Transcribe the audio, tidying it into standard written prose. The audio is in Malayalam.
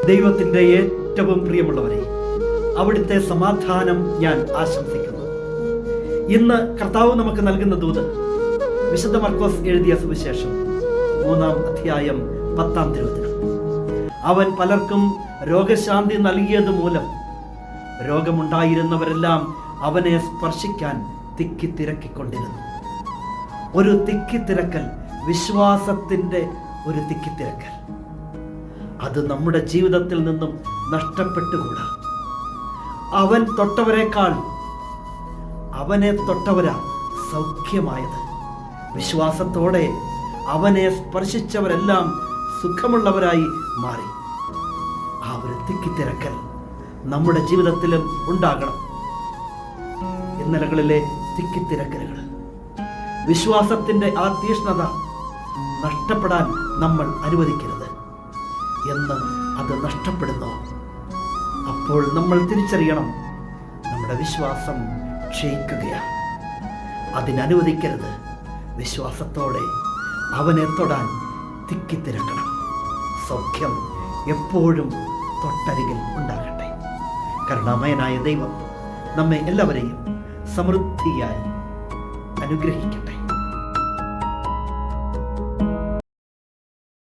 ദൈവത്തിൻ്റെ ഏറ്റവും പ്രിയമുള്ളവരെ, അവിടുത്തെ സമാധാനം ഞാൻ ആശംസിക്കുന്നു. ഇന്ന് കർത്താവ് നമുക്ക് നൽകുന്ന ദൂത് വിശുദ്ധ മർക്കോസ് എഴുതിയ സുവിശേഷം 3-ാം അധ്യായം 10-ാം തിരുവചനം. അവൻ പലർക്കും രോഗശാന്തി നൽകിയത് മൂലം രോഗമുണ്ടായിരുന്നവരെല്ലാം അവനെ സ്പർശിക്കാൻ തിക്കിത്തിരക്കിക്കൊണ്ടിരുന്നു. ഒരു തിക്കിത്തിരക്കൽ, വിശ്വാസത്തിൻ്റെ ഒരു തിക്കിത്തിരക്കൽ, അത് നമ്മുടെ ജീവിതത്തിൽ നിന്നും നഷ്ടപ്പെട്ടുകൂടാ. അവൻ തൊട്ടവരെക്കാൾ അവനെ തൊട്ടവരാ സൗഖ്യമായത്. വിശ്വാസത്തോടെ അവനെ സ്പർശിച്ചവരെല്ലാം സുഖമുള്ളവരായി മാറി. ആ ഒരു തിക്കിത്തിരക്കൽ നമ്മുടെ ജീവിതത്തിലും ഉണ്ടാകണം. ഇന്നലകളിലെ തിക്കിത്തിരക്കലുകൾ, വിശ്വാസത്തിൻ്റെ ആ തീഷ്ണത നഷ്ടപ്പെടാൻ നമ്മൾ അനുവദിക്കരുത്. എന്ന് അത് നഷ്ടപ്പെടുന്നു, അപ്പോൾ നമ്മൾ തിരിച്ചറിയണം, നമ്മുടെ വിശ്വാസം ക്ഷയിക്കുകയാണ്. അതിനനുവദിക്കരുത്. വിശ്വാസത്തോടെ അവനെ തൊടാൻ തിക്കിത്തിരക്കണം. സൗഖ്യം എപ്പോഴും തൊട്ടരികിൽ ഉണ്ടാകട്ടെ. കരുണാമയനായ ദൈവം നമ്മെ എല്ലാവരെയും സമൃദ്ധിയായി അനുഗ്രഹിക്കട്ടെ.